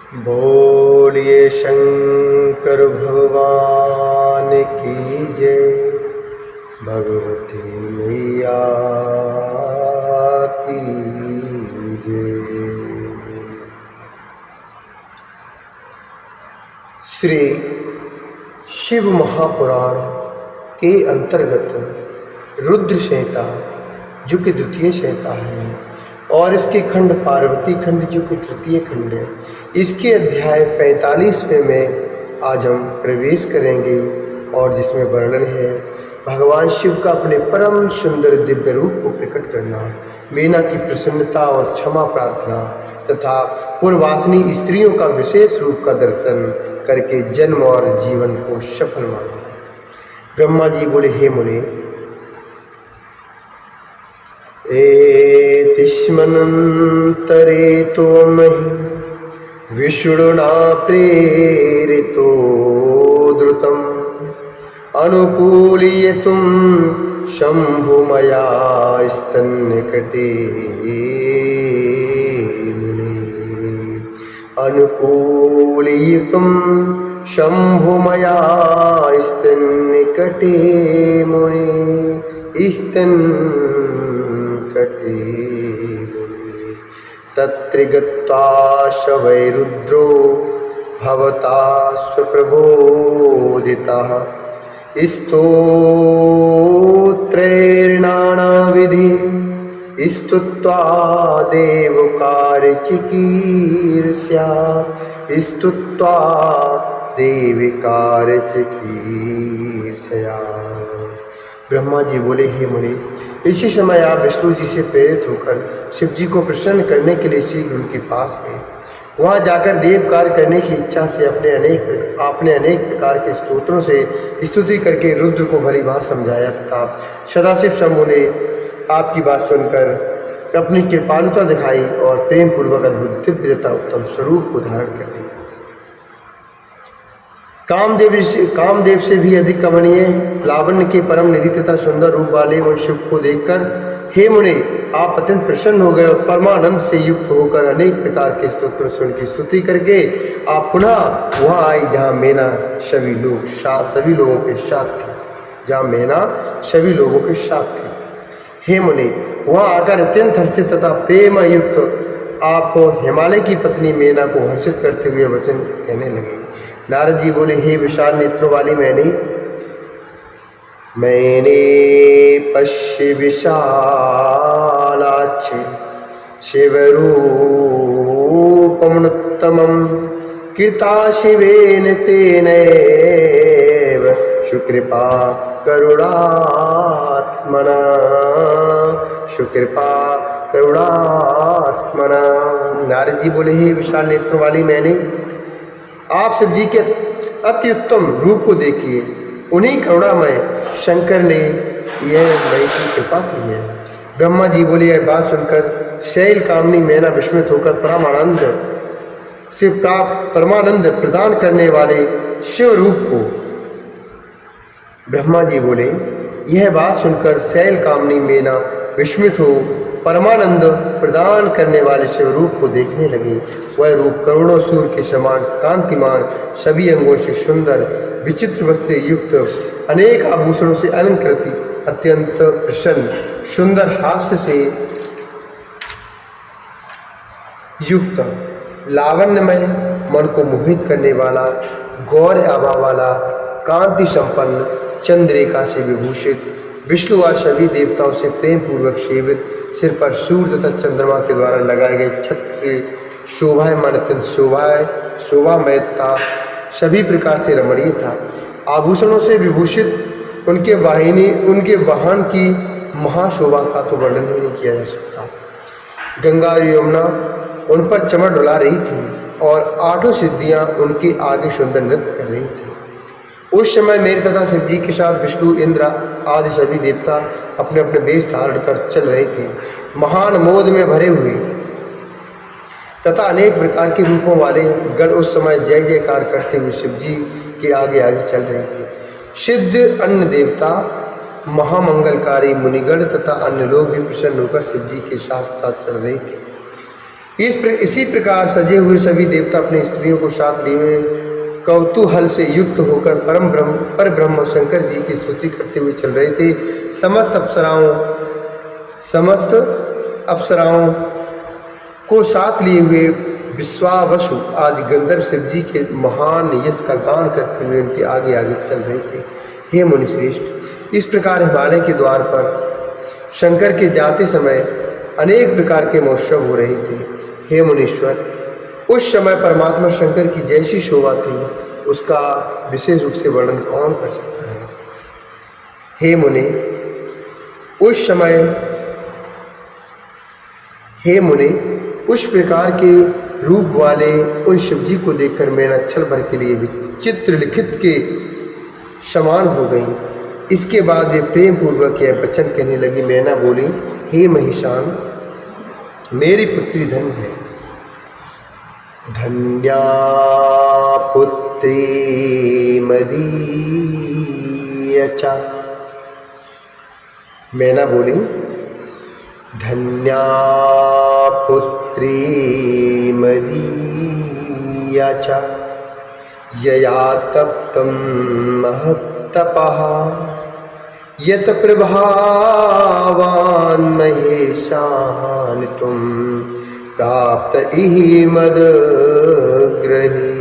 बोलिए शंकर भगवान की जय। भगवती मैया की जय। श्री शिव महापुराण के अंतर्गत रुद्र संहिता जो कि द्वितीय संहिता है और इसके खंड पार्वती खंड जो कि तृतीय खंड है, इसके अध्याय 45वें में आज हम प्रवेश करेंगे और जिसमें वर्णन है भगवान शिव का अपने परम सुंदर दिव्य रूप को प्रकट करना, मीना की प्रसन्नता और क्षमा प्रार्थना तथा पूर्ववासिनी स्त्रियों का विशेष रूप का दर्शन करके जन्म और जीवन को सफल माना। ब्रह्मा जी बोले, हे मुनि, एतिष्मनन्तरे त्वमहि विष्णुना प्रेरितो द्रुतम् अनुकूलयितुं शम्भु मया स्तन्निकटे मुने। अनुकूलयितुं शम्भु मया स्तन्निकटे मुने। स्तन्निकटे मुने। तत्र गत्वा शवै रुद्रो भवता स्वप्रबोधितः स्तोत्रैर्नानाविधि स्तुत्वा देवकार्यचिकीर्ष्या स्तुत्वा देविकार्यचिकीर्ष्या। ब्रह्मा जी बोले, हे मुनि, इसी समय आप विष्णु जी से प्रेरित होकर शिव जी को प्रसन्न करने के लिए शीघ्र उनके पास गए। वहाँ जाकर देव कार्य करने की इच्छा से आपने अनेक प्रकार के स्तोत्रों से स्तुति करके रुद्र को भली बात समझाया तथा सदाशिव शंभु ने आपकी बात सुनकर अपनी कृपालुता दिखाई और प्रेम पूर्वक अद्भुत दिव्य तथा उत्तम स्वरूप को धारण कर लिया। कामदेव से भी अधिक कमनीय लावण्य के परम निधि तथा सुंदर रूप वाले उन शिव को देखकर, हे मुनि, आप अत्यंत प्रसन्न हो गए और परमानंद से युक्त होकर अनेक प्रकार के स्तोत्रों से उनकी स्तुति करके आप पुनः वहाँ आई जहाँ मेना सभी लोगों के साथ थी। जहाँ मेना सभी लोगों के साथ थी। हे मुनि, वहाँ आकर अत्यंत हर्षित तथा प्रेम युक्त आप हिमालय की पत्नी मेना को हर्षित करते हुए वचन कहने लगे। नारद जी बोले, हे विशाल नेत्रों वाली मैंने पश्य विशालाक्ष शिवरूपमुत्तमं कृता शिवेन तेनैव सुकृपा करुणात्मना। नारद जी बोले, हे विशाल नेत्रों वाली मैंने आप शिव जी के अति उत्तम रूप को देखिए। उन्हीं करुणामय शंकर ने यह मई की कृपा की है। ब्रह्मा जी बोले, यह बात सुनकर शैल कामनी मैना विस्मित होकर परमानंद प्रदान करने वाले शिव रूप को ब्रह्मा जी बोले, यह बात सुनकर शैल कामनी मैना विस्मित हो परमानंद प्रदान करने वाले शिव रूप को देखने लगे। वह रूप करोड़ों सूर्य के समान कांतिमान, सभी अंगों से सुंदर, विचित्र वस्त्र से युक्त, अनेक आभूषणों से अलंकृत, अत्यंत प्रसन्न, सुंदर हास्य से युक्त, लावण्यमय, मन को मोहित करने वाला, गौर आभा वाला, कांति संपन्न, चंद्रिका से विभूषित, विष्णु और सभी देवताओं से प्रेम पूर्वक सेवित, सिर पर सूर्य तथा चंद्रमा के द्वारा लगाए गए छत्र से शोभायमान, अत्यंत शोभामय तथा सभी प्रकार से रमणीय था। आभूषणों से विभूषित उनके वाहन की महाशोभा का तो वर्णन नहीं किया जा सकता। गंगा और यमुना उन पर चमक डुला रही थी और 8 सिद्धियां उनके आगे सुंदर नृत्य कर रही थी। उस समय मेरे तथा शिव जी के साथ विष्णु, इंद्र आदि सभी देवता अपने अपने वेश धारण कर चल रहे थे, महान मोद में भरे हुए तथा अनेक प्रकार के रूपों वाले गण उस समय जय जयकार करते हुए शिव जी के आगे आगे चल रहे थे। सिद्ध अन्य देवता, महामंगलकारी मुनिगण तथा अन्य लोग भी प्रसन्न होकर शिव जी के साथ साथ चल रहे थे। इसी प्रकार सजे हुए सभी देवता अपनी स्त्रियों को साथ लिए हुए कौतूहल से युक्त होकर पर ब्रह्म शंकर जी की स्तुति करते हुए चल रहे थे। समस्त अप्सराओं को साथ लिए हुए विश्वावसु आदि गंधर्व शिव जी के महान यश का गान करते हुए उनके आगे आगे चल रहे थे। हे मुनिश्रेष्ठ, इस प्रकार हिमालय के द्वार पर शंकर के जाते समय अनेक प्रकार के महोत्सव हो रहे थे। हे मुनीश्वर, उस समय परमात्मा शंकर की जैसी शोभा थी उसका विशेष रूप से वर्णन कौन कर सकता है। हे मुने, उस प्रकार के रूप वाले उन शिवजी को देखकर मैना क्षण भर के लिए विचित्र लिखित के समान हो गई। इसके बाद वे प्रेम पूर्वक यह वचन कहने लगी। मैना बोली, हे महिषान, मेरी पुत्री धन्य है। धन्या पुत्री मदीयचा। मैना बोली, धन्या पुत्री मदीयचा यया तप्तं महत्तपः यत प्रभावान् महेशान् तुम प्राप्त इहि मदग्रहे।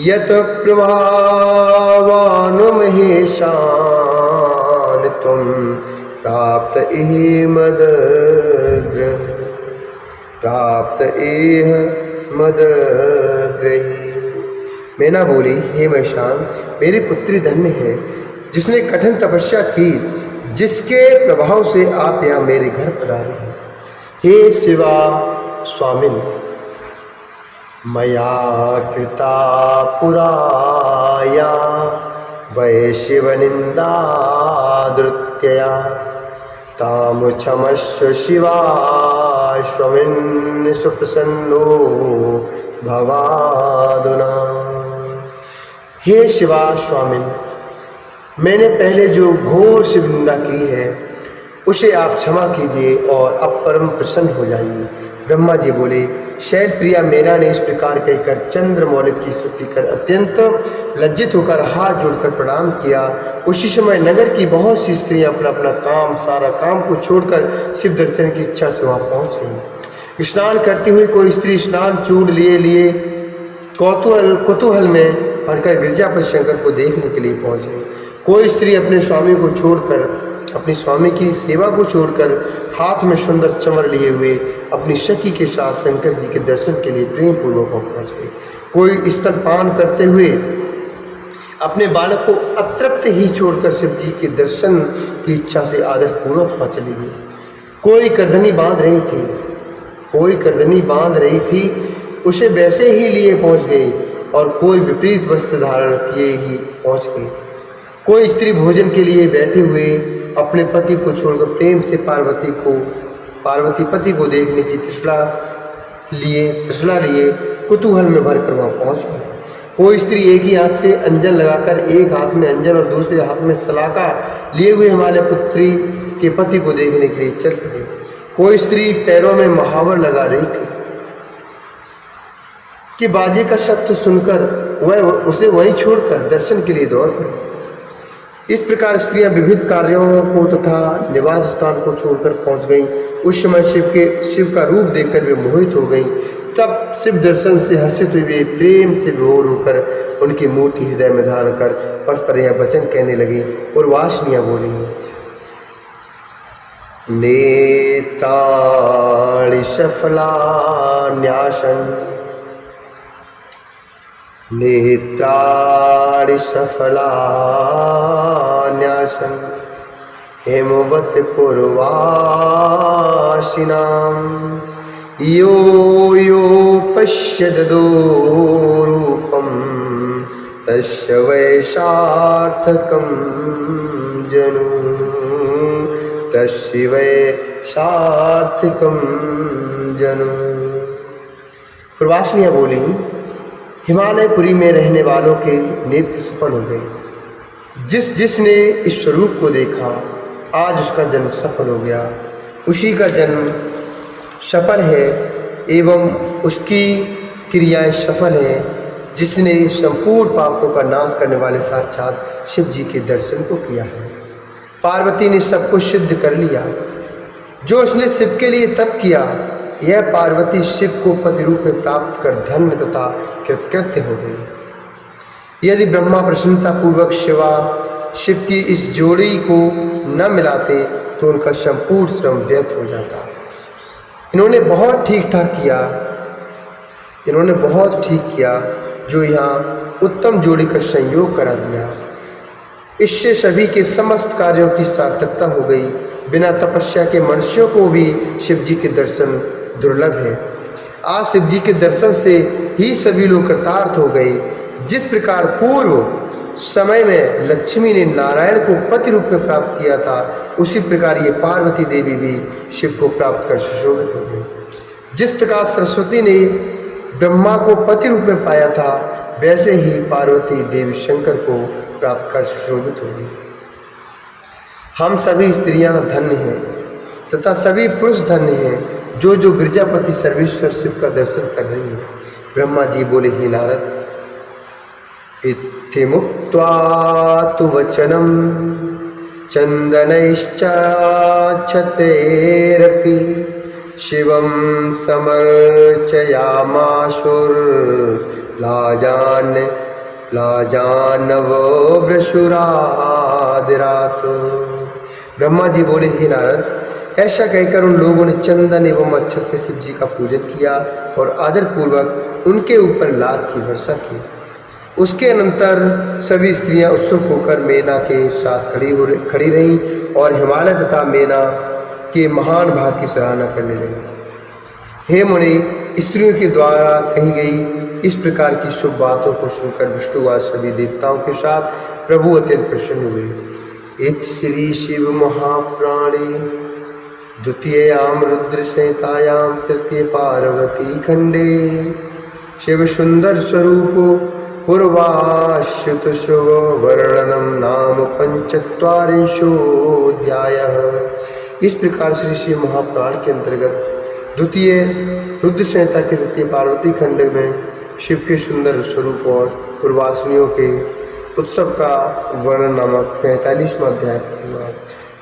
यत प्रभावान् महेशान् तुम प्राप्त इहि मदग्रहे। प्राप्त इह मदग्रहे। मैना बोली, हे महिषान, मेरी पुत्री धन्य है जिसने कठिन तपस्या की, जिसके प्रभाव से आप यहाँ मेरे घर पधारे हैं। हे शिवा स्वामिन, मया कृता पुराया वै शिवनिंदा धृत्यया ताम क्षमस्व शिवा स्वामिन् सुप्रसन्नो भवादुना। हे शिवा स्वामिन, मैंने पहले जो घोर शिव निंदा की है उसे आप क्षमा कीजिए और अब परम प्रसन्न हो जाइए। ब्रह्मा जी बोले, शैल प्रिया मैना ने इस प्रकार कहकर चंद्रमौलिक की स्तुति कर अत्यंत लज्जित होकर हाथ जोड़कर प्रणाम किया। उसी समय नगर की बहुत सी स्त्रियां अपना अपना काम, सारा काम को छोड़कर शिव दर्शन की इच्छा से वहाँ पहुँच गई। स्नान करती हुई कोई स्त्री स्नान चूड़ लिए कौतूहल में भरकर गिरजापति शंकर को देखने के लिए पहुँच गई। कोई स्त्री अपने स्वामी को छोड़कर, अपनी स्वामी की सेवा को छोड़कर हाथ में सुंदर चमर लिए हुए अपनी सखी के साथ शंकर जी के दर्शन के लिए प्रेम पूर्वक पहुँच गई। कोई स्तनपान करते हुए अपने बालक को अतृप्त ही छोड़कर शिव जी के दर्शन की इच्छा से आदर पूर्वक वहाँ चली गई। कोई करधनी बांध रही थी उसे वैसे ही लिए पहुँच गई, और कोई विपरीत वस्त्र धारण किए ही पहुँच गई। कोई स्त्री भोजन के लिए बैठे हुए अपने पति को छोड़कर प्रेम से पार्वती पति को देखने की तृष्णा लिए कुतूहल में भरकर वहाँ पहुँच गई। कोई स्त्री एक ही हाथ से अंजन लगाकर, एक हाथ में अंजन और दूसरे हाथ में सलाका लिए हुए हिमालय पुत्री के पति को देखने के लिए चल पड़ी। कोई स्त्री पैरों में महावर लगा रही थी कि बाजे का शब्द सुनकर वह उसे वहीं छोड़कर दर्शन के लिए दौड़ पड़ी। इस प्रकार स्त्रियां विविध कार्यों को तथा निवास स्थान को छोड़कर पहुंच गईं। उस समय शिव का रूप देखकर वे मोहित हो गईं। तब शिव दर्शन से हर्षित हुए वे प्रेम से विभोर होकर उनकी मूर्ति हृदय में धारण कर परस्पर यह वचन कहने लगी। और वासनियाँ बोली, नेत्राणि सफलान्यासन, नेत्राणि सफलान्यासन हेमवत पूर्वासिनां यो यो पश्यदो रूपं तस्य वै सार्थकं जनु, तस्य वै सार्थकं जनु। पूर्वासिनियाँ बोली, हिमालयपुरी में रहने वालों के नेत्र सफल हो गए। जिसने इस स्वरूप को देखा आज उसका जन्म सफल हो गया, उसी का जन्म सफल है एवं उसकी क्रियाएं सफल हैं, जिसने संपूर्ण पापों का नाश करने वाले साक्षात शिव जी के दर्शन को किया है। पार्वती ने सब कुछ सिद्ध कर लिया जो उसने शिव के लिए तप किया। यह पार्वती शिव को पति रूप में प्राप्त कर धन्य तथा कृतकृत्य हो गई। यदि ब्रह्मा प्रसन्नता पूर्वक शिव की इस जोड़ी को न मिलाते तो उनका संपूर्ण श्रम व्यर्थ हो जाता। इन्होंने बहुत ठीक किया जो यहाँ उत्तम जोड़ी का संयोग करा दिया। इससे सभी के समस्त कार्यों की सार्थकता हो गई। बिना तपस्या के मनुष्यों को भी शिव जी के दर्शन दुर्लभ है। आज शिव जी के दर्शन से ही सभी लोग कृतार्थ हो गए। जिस प्रकार पूर्व समय में लक्ष्मी ने नारायण को पति रूप में प्राप्त किया था, उसी प्रकार ये पार्वती देवी भी शिव को प्राप्त कर सुशोभित हो गई। जिस प्रकार सरस्वती ने ब्रह्मा को पति रूप में पाया था, वैसे ही पार्वती देवी शंकर को प्राप्त कर सुशोभित हो गई। हम सभी स्त्रियां धन्य हैं तथा सभी पुरुष धन्य हैं जो गिरजापति सर्वेश्वर शिव का दर्शन कर रही हैं। ब्रह्मा जी बोले, हे नारद, इत्थमुक्त्वा तु वचनं चन्दनैश्चाक्षतैरपि शिवं समर्चयामाशुर्लाजानवो वृषुरादिरात्। ब्रह्मा जी बोले, हे नारद, ऐसा कहकर उन लोगों ने चंदन एवं अक्षत से शिव जी का पूजन किया और आदरपूर्वक उनके ऊपर लाज की वर्षा की। उसके अनंतर सभी स्त्रियां उत्सुक होकर मेना के साथ खड़ी रहीं और हिमालय तथा मेना के महान भाग की सराहना करने लगी। हे मुनि, स्त्रियों के द्वारा कही गई इस प्रकार की शुभ बातों को सुनकर विष्णुवाद सभी देवताओं के साथ प्रभु अत्यंत प्रसन्न हुए। इत श्री शिव महाप्राणे द्वितीयां रुद्र संहितायां तृतीय पार्वती खंडे शिव सुंदर स्वरूप पूर्वाश्रुत शुभ वर्णनम नाम 45 अध्यायः। इस प्रकार श्री शिव महापुराण के अंतर्गत द्वितीय रुद्र संहिता के तृतीय पार्वती खंड में शिव के सुंदर स्वरूप और पूर्वाश्रमियों के उत्सव का वर्णन नामक 45वां अध्याय।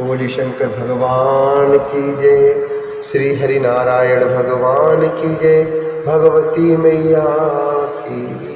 बोली शंकर भगवान की जय, श्री हरि नारायण भगवान की जय, भगवती मैया की